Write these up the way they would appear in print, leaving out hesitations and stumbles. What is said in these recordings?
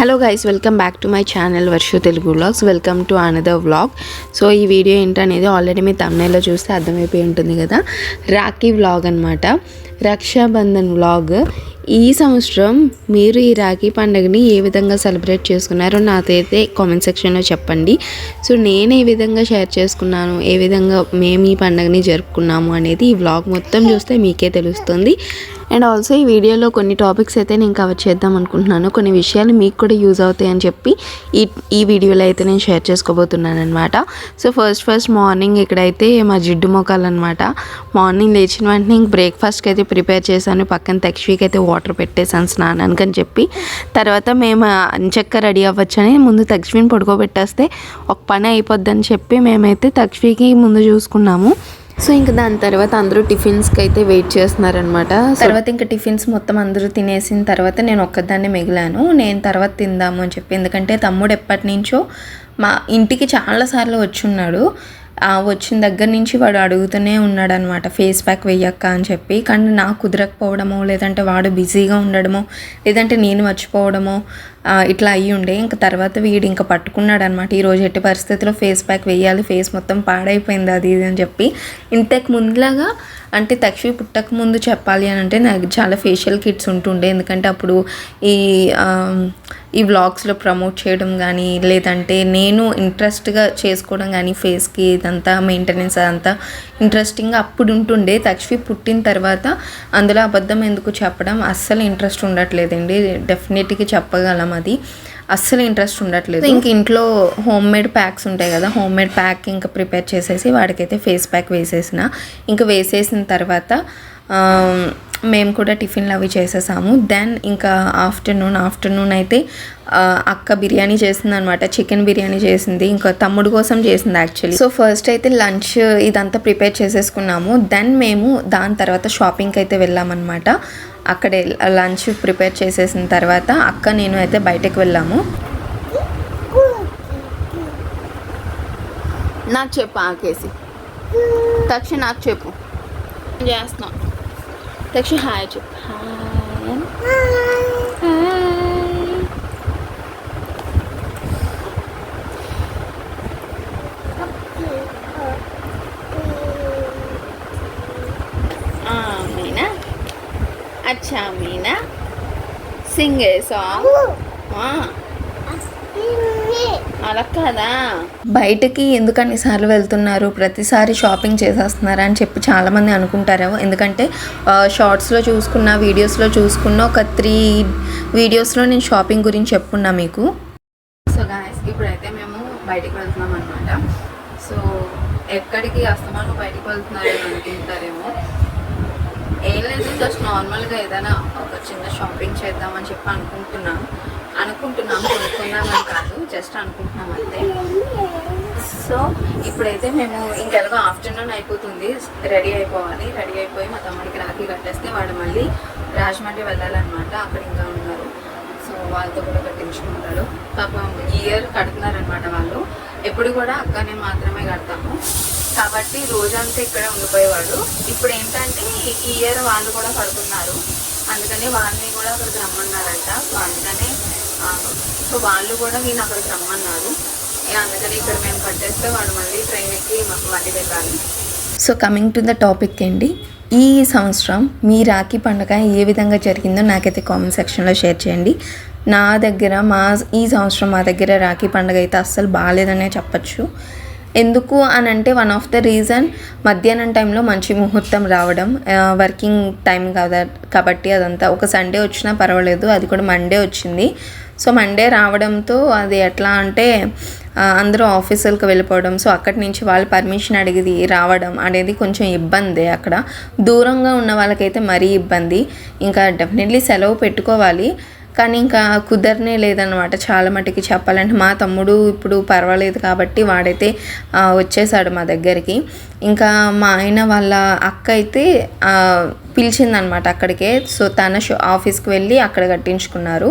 Hello guys, welcome back to my channel Varshu Telugu vlogs. Welcome to another vlog. So ఈ video ఏంటనేది already మీ thumbnailలో చూస్తే అర్థమైపోయి ఉంటుంది కదా. రాఖీ వ్లాగ్ అనమాట, రక్షాబంధన్ వ్లాగ్. ఈ సంవత్సరం మీరు ఈ రాఖీ పండుగని ఏ విధంగా సెలబ్రేట్ చేసుకున్నారో నాకైతే కామెంట్ సెక్షన్లో చెప్పండి. సో నేను ఏ విధంగా షేర్ చేసుకున్నాను, ఏ విధంగా మేము ఈ పండుగని జరుపుకున్నాము అనేది ఈ వ్లాగ్ మొత్తం చూస్తే మీకే తెలుస్తుంది. అండ్ ఆల్సో ఈ వీడియోలో కొన్ని టాపిక్స్ అయితే నేను కవర్ చేద్దాం అనుకుంటున్నాను. కొన్ని విషయాలు మీకు కూడా యూజ్ అవుతాయి అని చెప్పి ఈ వీడియోలో అయితే నేను షేర్ చేసుకోబోతున్నాను అనమాట. సో ఫస్ట్ మార్నింగ్ ఇక్కడైతే మా జిడ్డు మొక్కలు అనమాట. మార్నింగ్ లేచిన వెంటనే ఇంక బ్రేక్ఫాస్ట్కి అయితే ప్రిపేర్ చేశాను. పక్కన తక్షవికి అయితే వాటర్ పెట్టేసాను స్నానానికి అని చెప్పి. తర్వాత మేము అంచక్క రెడీ అవ్వచ్చని ముందు తక్షవిని పడుకోబెట్టేస్తే ఒక పని అయిపోద్దని చెప్పి మేమైతే తక్షవికి ముందు చూసుకున్నాము. సో ఇంకా దాని తర్వాత అందరూ టిఫిన్స్కి అయితే వెయిట్ చేస్తున్నారనమాట. తర్వాత ఇంకా టిఫిన్స్ మొత్తం అందరూ తినేసిన తర్వాత నేను ఒక్కదాన్నే మిగిలాను. నేను తర్వాత తిందాము అని చెప్పి, ఎందుకంటే తమ్ముడు ఎప్పటి నుంచో మా ఇంటికి చాలాసార్లు వచ్చున్నాడు. వచ్చిన దగ్గర నుంచి వాడు అడుగుతూనే ఉన్నాడు అనమాట, ఫేస్ ప్యాక్ వెయ్యక్క అని చెప్పి. కానీ నాకు కుదరకపోవడమో, లేదంటే వాడు బిజీగా ఉండడమో, లేదంటే నేను మర్చిపోవడమో ఇట్లా అయ్యి ఉండే. ఇంకా తర్వాత వీడు ఇంకా పట్టుకున్నాడు అనమాట, ఈరోజు ఎట్టి పరిస్థితిలో ఫేస్ ప్యాక్ వెయ్యాలి, ఫేస్ మొత్తం పాడైపోయింది అది ఇది అని చెప్పి. ఇంతకు ముందులాగా అంటే తక్షవి పుట్టక ముందు చెప్పాలి అని అంటే నాకు చాలా ఫేషియల్ కిట్స్ ఉంటుండే. ఎందుకంటే అప్పుడు ఈ వ్లాగ్స్లో ప్రమోట్ చేయడం కానీ, లేదంటే నేను ఇంట్రెస్ట్గా చేసుకోవడం కానీ, ఫేస్కి ఇదంతా మెయింటెనెన్స్ అదంతా ఇంట్రెస్టింగ్గా అప్పుడు ఉంటుండే. తక్షవి పుట్టిన తర్వాత అందులో అబద్ధం ఎందుకు చెప్పడం, అస్సలు ఇంట్రెస్ట్ ఉండట్లేదండి. డెఫినెట్గా చెప్పగలం, అది అస్సలు ఇంట్రెస్ట్ ఉండట్లేదు. ఇంక ఇంట్లో హోమ్ మేడ్ ప్యాక్స్ ఉంటాయి కదా, హోమ్ మేడ్ ప్యాక్ ఇంకా ప్రిపేర్ చేసేసి వాడికైతే ఫేస్ ప్యాక్ వేసేసిన. ఇంకా వేసేసిన తర్వాత మేము కూడా టిఫిన్లు అవి చేసేసాము. దెన్ ఇంకా ఆఫ్టర్నూన్ అయితే అక్క బిర్యానీ చేసింది అనమాట, చికెన్ బిర్యానీ చేసింది. ఇంకా తమ్ముడు కోసం చేసింది యాక్చువల్లీ. సో ఫస్ట్ అయితే లంచ్ ఇదంతా ప్రిపేర్ చేసేసుకున్నాము. దెన్ మేము దాని తర్వాత షాపింగ్కి అయితే వెళ్ళామన్నమాట. అక్కడే లంచ్ ప్రిపేర్ చేసేసిన తర్వాత అక్క నేను అయితే బయటకు వెళ్ళాము. నాకు చెప్పు ఆకేసి, తక్ష నాకు చెప్పు చేస్తున్నాం. తక్ష హాయ్ చెప్పు. మీనా, అచ్చా మీనా, సింగ్ ఏ సాంగ్. అలా కదా, బయటకి ఎందుకు అన్నిసార్లు వెళ్తున్నారు, ప్రతిసారి షాపింగ్ చేసేస్తున్నారు అని చెప్పి చాలామంది అనుకుంటారు. ఎందుకంటే షార్ట్స్లో చూసుకున్న, వీడియోస్లో చూసుకున్న ఒక 3 వీడియోస్లో నేను షాపింగ్ గురించి చెప్పుకున్నా మీకు. సో గాయస్, ఇప్పుడైతే మేము బయటికి వెళ్తున్నాం అనమాట. సో ఎక్కడికి వస్తామో బయటికి వెళ్తున్నారు అని అనుకుంటారేమో. ఏం లేదు, జస్ట్ నార్మల్గా ఏదైనా ఒక చిన్న షాపింగ్ చేద్దామని చెప్పి అనుకుంటున్నాం. కొనుక్కుందామని కాదు, జస్ట్ అనుకుంటున్నాం అంతే. సో ఇప్పుడైతే మేము ఇంకెలాగో ఆఫ్టర్నూన్ అయిపోతుంది, రెడీ అయిపోవాలి. రెడీ అయిపోయి మా తమ్ముడికి రాఖీ కట్టేస్తే వాడు మళ్ళీ రాజమండ్రి వెళ్ళాలన్నమాట. అక్కడ ఇంకా ఉన్నారు, సో వాళ్ళతో కూడా కట్టించుకుంటాడు. పాపం ఈ ఇయర్ కడుతున్నారనమాట వాళ్ళు. ఎప్పుడు కూడా అక్కనే మాత్రమే కడతాము కాబట్టి రోజంతా ఇక్కడే ఉండిపోయేవాడు. ఇప్పుడు ఏంటంటే ఈ ఇయర్ వాళ్ళు కూడా కడుతున్నారు, అందుకని వాళ్ళని కూడా అక్కడికి రమ్మన్నారంట. అందుకనే సో వాళ్ళు కూడా నేను అక్కడికి రమ్మన్నారు. అందుకని ఇక్కడ మేము కట్టేస్తే వాడు మళ్ళీ ట్రైన్ ఎక్కి మళ్ళీ వెళ్ళాలి. So coming to the topic అండి, ఈ సంవత్సరం మీ రాఖీ పండుగ ఏ విధంగా జరిగిందో నాకైతే కామెంట్ సెక్షన్లో షేర్ చేయండి. ఈ సంవత్సరం మా దగ్గర రాఖీ పండుగ అయితే అస్సలు బాగాలేదనే చెప్పచ్చు. ఎందుకు అని అంటే వన్ ఆఫ్ ద రీజన్, మధ్యాహ్నం టైంలో మంచి ముహూర్తం రావడం, వర్కింగ్ టైం కాబట్టి అదంతా ఒక సండే వచ్చినా పర్వాలేదు, అది కూడా మండే వచ్చింది. సో మండే రావడంతో అది ఎట్లా అంటే అందరూ ఆఫీసులకు వెళ్ళిపోవడం, సో అక్కడి నుంచి వాళ్ళు పర్మిషన్ అడిగి రావడం అనేది కొంచెం ఇబ్బంది. అక్కడ దూరంగా ఉన్న వాళ్ళకైతే మరీ ఇబ్బంది. ఇంకా డెఫినెట్లీ సెలవు పెట్టుకోవాలి, కానీ ఇంకా కుదరనే లేదనమాట చాలా మటుకి చెప్పాలంటే. మా తమ్ముడు ఇప్పుడు పర్వాలేదు కాబట్టి వాడైతే వచ్చేసాడు మా దగ్గరికి. ఇంకా మా ఆయన వాళ్ళ అక్క అయితే పిలిచిందనమాట అక్కడికే. సో తన ఆఫీస్కి వెళ్ళి అక్కడ కట్టించుకున్నారు.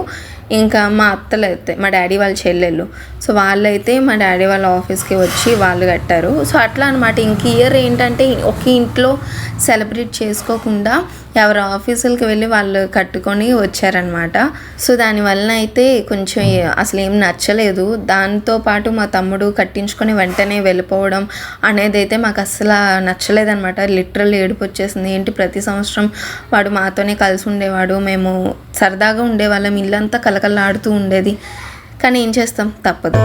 ఇంకా మా అత్తలు అయితే మా డాడీ వాళ్ళ చెల్లెళ్ళు, సో వాళ్ళైతే మా డాడీ వాళ్ళ ఆఫీస్కి వచ్చి వాళ్ళు కట్టారు. సో అట్లా అనమాట. ఇంక ఇయర్ ఏంటంటే ఒక ఇంట్లో సెలబ్రేట్ చేసుకోకుండా ఎవరు ఆఫీసులకి వెళ్ళి వాళ్ళు కట్టుకొని వచ్చారనమాట. సో దానివల్ల అయితే కొంచెం అసలు ఏం నచ్చలేదు. దాంతోపాటు మా తమ్ముడు కట్టించుకొని వెంటనే వెళ్ళిపోవడం అనేది అయితే మాకు అసలు నచ్చలేదనమాట. లిటరల్ ఏడుపు వచ్చేసింది. ఏంటి ప్రతి సంవత్సరం వాడు మాతోనే కలిసి ఉండేవాడు, మేము సరదాగా ఉండేవాళ్ళం, ఇల్లంతా కలకల్లాడుతూ ఉండేది. కానీ ఏం చేస్తాం, తప్పదు.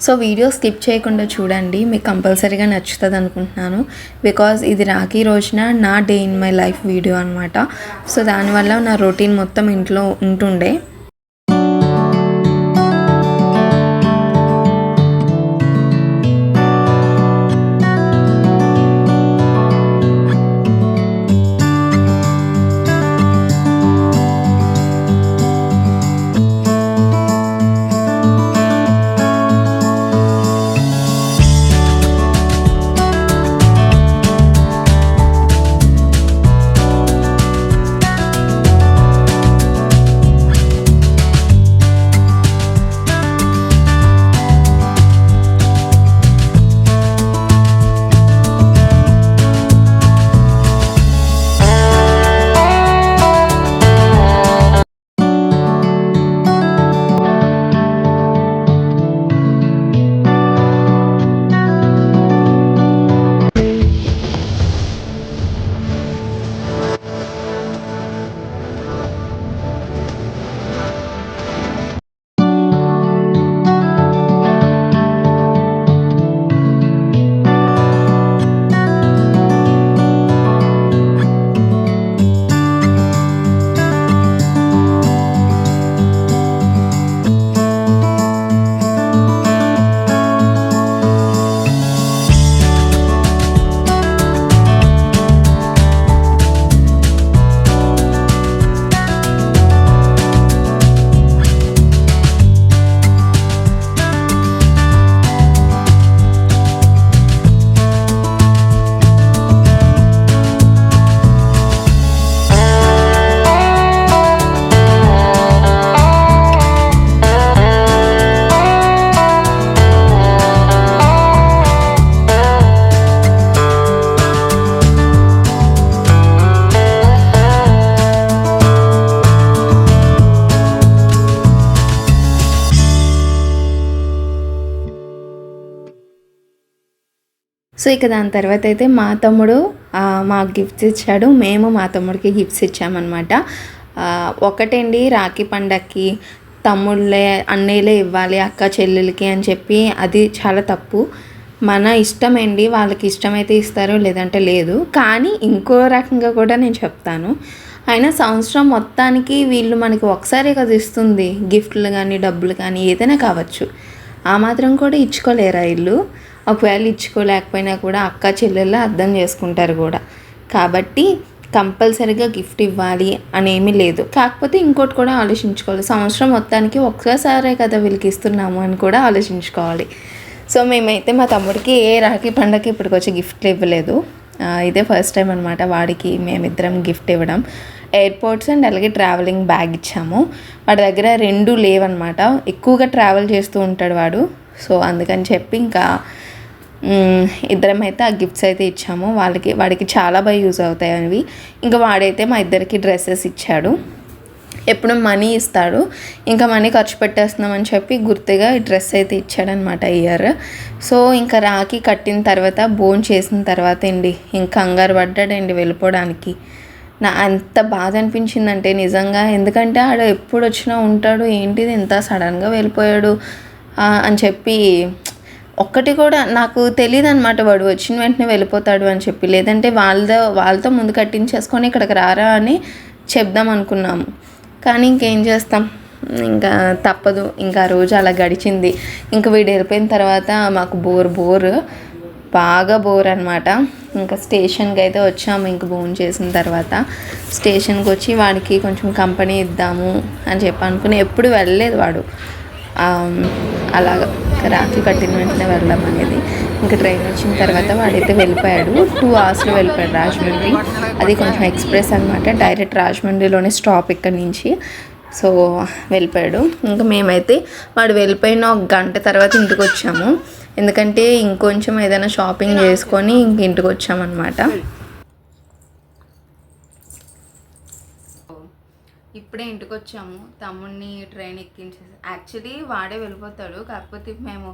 సో వీడియో స్కిప్ చేయకుండా చూడండి, మీకు కంపల్సరీగా నచ్చుతుంది అనుకుంటున్నాను. బికాజ్ ఇది రాఖీ రోజున నా day in my life video అనమాట. సో దానివల్ల నా రొటీన్ మొత్తం ఇంట్లో ఉంటుండే. సో ఇక దాని తర్వాత అయితే మా తమ్ముడు మాకు గిఫ్ట్స్ ఇచ్చాడు, మేము మా తమ్ముడికి గిఫ్ట్స్ ఇచ్చామన్నమాట. ఒకటండి, రాఖీ పండగకి తమ్ముళ్ళే అన్నయ్యలే ఇవ్వాలి అక్క చెల్లెలకి అని చెప్పి అది చాలా తప్పు. మన ఇష్టమేండి, వాళ్ళకి ఇష్టమైతే ఇస్తారు, లేదంటే లేదు. కానీ ఇంకో రకంగా కూడా నేను చెప్తాను, అయినా సంవత్సరం మొత్తానికి వీళ్ళు మనకి ఒకసారి కదా ఇస్తుంది, గిఫ్ట్లు కానీ డబ్బులు కానీ ఏదైనా కావచ్చు. ఆ మాత్రం కూడా ఇచ్చుకోలేరా వీళ్ళు? ఒకవేళ ఇచ్చుకోలేకపోయినా కూడా అక్క చెల్లెళ్ళ అర్థం చేసుకుంటారు కూడా. కాబట్టి కంపల్సరీగా గిఫ్ట్ ఇవ్వాలి అనేమీ లేదు. కాకపోతే ఇంకోటి కూడా ఆలోచించుకోవాలి, సంవత్సరం మొత్తానికి ఒక్కసారే కదా వీళ్ళకి ఇస్తున్నాము అని కూడా ఆలోచించుకోవాలి. సో మేమైతే మా తమ్ముడికి ఏ రాఖీ పండగకి ఇప్పటికి వచ్చి గిఫ్ట్లు ఇవ్వలేదు. ఇదే ఫస్ట్ టైం అనమాట వాడికి మేమిద్దరం గిఫ్ట్ ఇవ్వడం. ఎయిర్పోర్ట్స్ అండ్ అలాగే ట్రావెలింగ్ బ్యాగ్ ఇచ్చాము. వాడి దగ్గర 2 లేవన్నమాట, ఎక్కువగా ట్రావెల్ చేస్తూ ఉంటాడు వాడు. సో అందుకని చెప్పి ఇంకా ఇద్దరం అయితే ఆ గిఫ్ట్స్ అయితే ఇచ్చాము. వాడికి చాలా బాగా యూజ్ అవుతాయి అవి. ఇంకా వాడైతే మా ఇద్దరికి డ్రెస్సెస్ ఇచ్చాడు. ఎప్పుడు మనీ ఇస్తాడు, ఇంకా మనీ ఖర్చు పెట్టేస్తున్నామని చెప్పి గుర్తుగా ఈ డ్రెస్ అయితే ఇచ్చాడనమాట ఇయర్. సో ఇంకా రాఖీ కట్టిన తర్వాత భోజనం చేసిన తర్వాత అండి ఇంకా కంగారు పడ్డాడండి వెళ్ళిపోవడానికి. అంత బాధ అనిపించిందంటే నిజంగా. ఎందుకంటే ఆడ ఎప్పుడు వచ్చినా ఉంటాడు, ఏంటిది ఇంత సడన్గా వెళ్ళిపోయాడు అని చెప్పి ఒక్కటి కూడా నాకు తెలియదు అనమాట. వాడు వచ్చిన వెంటనే వెళ్ళిపోతాడు అని చెప్పి, లేదంటే వాళ్ళతో ముందు కట్టించేసుకొని ఇక్కడికి రారా అని చెప్దాం అనుకున్నాము. కానీ ఇంకేం చేస్తాం, ఇంకా తప్పదు. ఇంకా ఆ రోజు అలా గడిచింది. ఇంకా వీడు వెళ్ళిపోయిన తర్వాత మాకు బాగా బోర్ అనమాట. ఇంకా స్టేషన్కి అయితే వచ్చాము. ఇంక భోజనం చేసిన తర్వాత స్టేషన్కి వచ్చి వాడికి కొంచెం కంపెనీ ఇద్దాము అని చెప్పి అనుకుని, ఎప్పుడు వెళ్ళలేదు వాడు అలాగా రాఖీ కట్టిన వెంటనే వెళ్ళడం అనేది. ఇంకా ట్రైన్ వచ్చిన తర్వాత వాడైతే వెళ్ళిపోయాడు. 2 అవర్స్లో వెళ్ళిపోయాడు రాజమండ్రి. అది కొంచెం ఎక్స్ప్రెస్ అనమాట, డైరెక్ట్ రాజమండ్రిలోనే స్టాప్ ఇక్కడి నుంచి. సో వెళ్ళిపోయాడు. ఇంకా మేమైతే వాడు వెళ్ళిపోయిన 1 గంట తర్వాత ఇంటికి వచ్చాము. ఎందుకంటే ఇంకొంచెం ఏదైనా షాపింగ్ చేసుకొని ఇంక ఇంటికి వచ్చామన్నమాట. ఇప్పుడే ఇంటికి వచ్చాము. తమ్ముడిని ట్రైన్ ఎక్కించేసి, యాక్చువల్లీ వాడే వెళ్ళిపోతాడు, కాకపోతే మేము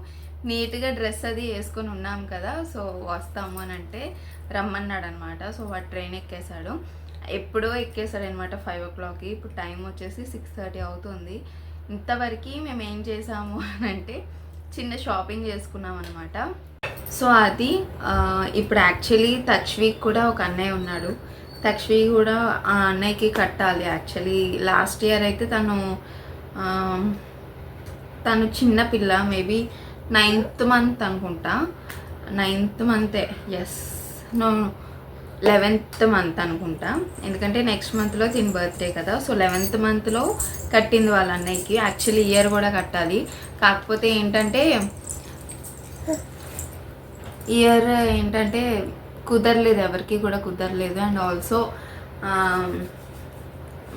నీట్గా డ్రెస్ అది వేసుకొని ఉన్నాం కదా, సో వస్తాము అని అంటే రమ్మన్నాడు అనమాట. సో వాడు ట్రైన్ ఎక్కేశాడు. ఎప్పుడో ఎక్కేశాడు అనమాట 5 o'clockకి. ఇప్పుడు టైం వచ్చేసి 6:30 అవుతుంది. ఇంతవరకు మేము ఏం చేసాము అని అంటే చిన్న షాపింగ్ చేసుకున్నాం అనమాట. సో అది ఇప్పుడు యాక్చువల్లీ తక్ష్వీకి కూడా ఒక అన్నయ్య ఉన్నాడు. తక్ష్వీ కూడా ఆ అన్నయ్యకి కట్టాలి. యాక్చువల్లీ లాస్ట్ ఇయర్ అయితే తను చిన్న పిల్ల, మేబీ 9th month అనుకుంటా, 9th month, yes no 11th month అనుకుంటా, ఎందుకంటే నెక్స్ట్ మంత్లో తిని బర్త్డే కదా. సో 11th monthలో కట్టింది వాళ్ళ అన్నయ్యకి. యాక్చువల్లీ ఇయర్ కూడా కట్టాలి, కాకపోతే ఏంటంటే ఇయర్ ఏంటంటే కుదరలేదు, ఎవరికి కూడా కుదరలేదు. అండ్ ఆల్సో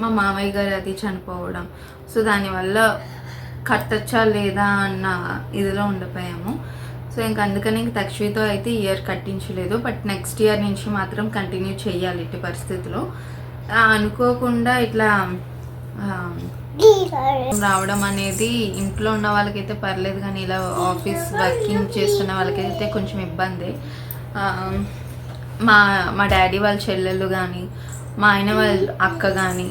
మా మామయ్య గారు అది చనిపోవడం, సో దానివల్ల కట్టచ్చా లేదా అన్న ఇదిలో ఉండిపోయాము. సో ఇంక అందుకని ఇంక తక్ష్వీతో అయితే ఇయర్ కట్టించలేదు. బట్ నెక్స్ట్ ఇయర్ నుంచి మాత్రం కంటిన్యూ చేయాలి ఎట్టి పరిస్థితిలో. అనుకోకుండా ఇట్లా రావడం అనేది ఇంట్లో ఉన్న వాళ్ళకైతే పర్లేదు, కానీ ఇలా ఆఫీస్ వర్కింగ్ చేస్తున్న వాళ్ళకైతే కొంచెం ఇబ్బంది. మా డాడీ వాళ్ళ చెల్లెళ్ళు కానీ, మా ఆయన వాళ్ళ అక్క కానీ,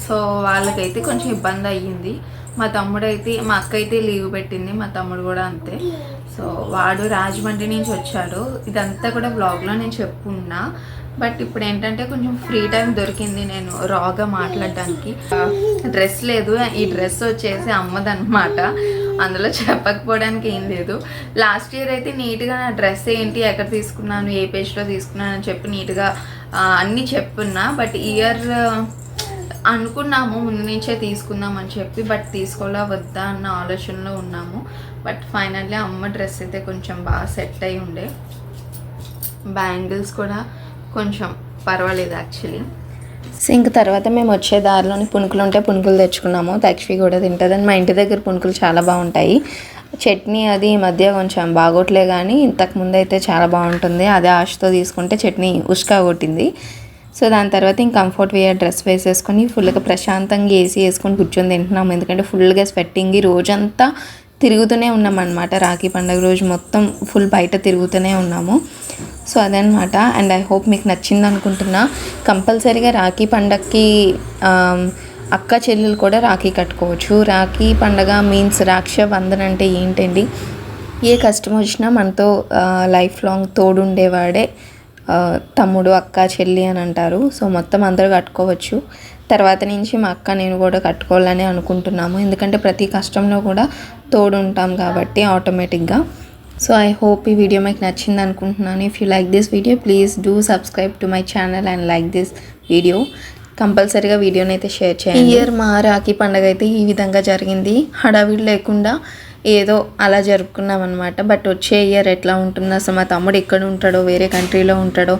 సో వాళ్ళకైతే కొంచెం ఇబ్బంది అయ్యింది. మా అక్క అయితే లీవ్ పెట్టింది, మా తమ్ముడు కూడా అంతే. సో వాడు రాజమండ్రి నుంచి వచ్చాడు. ఇదంతా కూడా బ్లాగ్లో నేను చెప్పుకున్నా. బట్ ఇప్పుడు ఏంటంటే కొంచెం ఫ్రీ టైం దొరికింది నేను రాగా మాట్లాడడానికి. డ్రెస్ లేదు, ఈ డ్రెస్ వచ్చేసి అమ్మదన్నమాట, అందులో చెప్పకపోవడానికి ఏం లేదు. లాస్ట్ ఇయర్ అయితే నీట్గా నా డ్రెస్ ఏంటి, ఎక్కడ తీసుకున్నాను, ఏ పేజ్లో తీసుకున్నాను అని చెప్పి నీట్గా అన్నీ చెప్పున్నా. బట్ ఇయర్ అనుకున్నాము ముందు నుంచే తీసుకుందాం అని చెప్పి, బట్ తీసుకోవాలా వద్దా అన్న ఆలోచనలో ఉన్నాము. బట్ ఫైనల్లీ అమ్మ డ్రెస్ అయితే కొంచెం బాగా సెట్ అయి ఉండే. బ్యాంగిల్స్ కూడా కొంచెం పర్వాలేదు యాక్చువల్లీ. సో ఇంక తర్వాత మేము వచ్చే దారిలోని పునుకులు ఉంటే పునుకులు తెచ్చుకున్నాము. తక్ష్వి కూడా తింటుందని. మా ఇంటి దగ్గర పునుకులు చాలా బాగుంటాయి. చట్నీ అది ఈ మధ్య కొంచెం బాగోట్లే, కానీ ఇంతకుముందు అయితే చాలా బాగుంటుంది. అదే ఆశతో తీసుకుంటే చట్నీ ఉష్కా కొట్టింది. సో దాని తర్వాత ఇంక కంఫర్ట్ వేర్ డ్రెస్ వేసేసుకొని ఫుల్గా ప్రశాంతంగా ఏసీ వేసుకొని కూర్చొని తింటున్నాము. ఎందుకంటే ఫుల్గా స్వెట్టింగ్, రోజంతా తిరుగుతూనే ఉన్నామన్నమాట. రాఖీ పండుగ రోజు మొత్తం ఫుల్ బయట తిరుగుతూనే ఉన్నాము. సో అదనమాట. అండ్ ఐ హోప్ మీకు నచ్చింది అనుకుంటున్నా. కంపల్సరీగా రాఖీ పండగకి అక్క చెల్లెలు కూడా రాఖీ కట్టుకోవచ్చు. రాఖీ పండగ మీన్స్ రక్షాబంధన్ అంటే ఏంటండి, ఏ కష్టం వచ్చినా మనతో లైఫ్ లాంగ్ తోడుండేవాడే తమ్ముడు, అక్క, చెల్లి అని అంటారు. సో మొత్తం అందరూ కట్టుకోవచ్చు. తర్వాత నుంచి మా అక్క నేను కూడా కట్టుకోవాలని అనుకుంటున్నాము. ఎందుకంటే ప్రతి కష్టంలో కూడా తోడు ఉంటాం కాబట్టి ఆటోమేటిక్గా. సో ఐ హోప్ ఈ వీడియో మీకు నచ్చింది అనుకుంటున్నాను. If you like this video please do subscribe to my channel and like this video. కంపల్సరీగా వీడియోని అయితే షేర్ చేయండి. ఈ ఇయర్ మా రాఖీ పండుగ అయితే ఈ విధంగా జరిగింది. హడావిడి లేకుండా ఏదో అలా జరుపుకున్నాం అనమాట. బట్ వచ్చే ఇయర్ ఎట్లా ఉంటుందో, అసలు మా తమ్ముడు ఎక్కడ ఉంటాడో, వేరే కంట్రీలో ఉంటాడో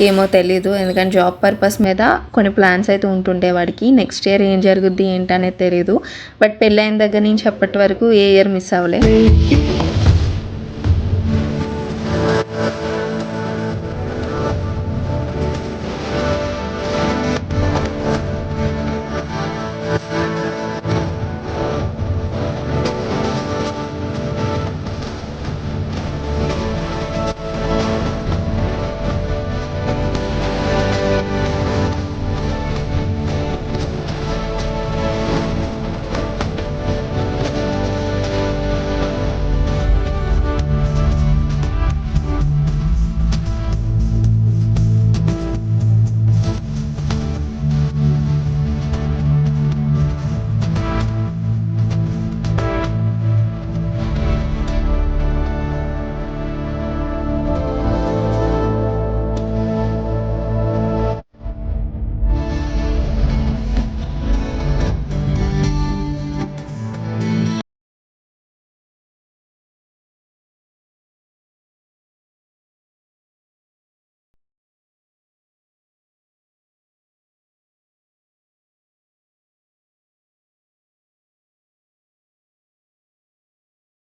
ఏమో తెలీదు. ఎందుకంటే జాబ్ పర్పస్ మీద కొన్ని ప్లాన్స్ అయితే ఉంటుండే వాడికి. నెక్స్ట్ ఇయర్ ఏం జరుగుద్ది ఏంటనేది తెలీదు. బట్ పెళ్ళైన దగ్గర నుంచి అప్పటి వరకు ఏ ఇయర్ మిస్ అవ్వలేదు.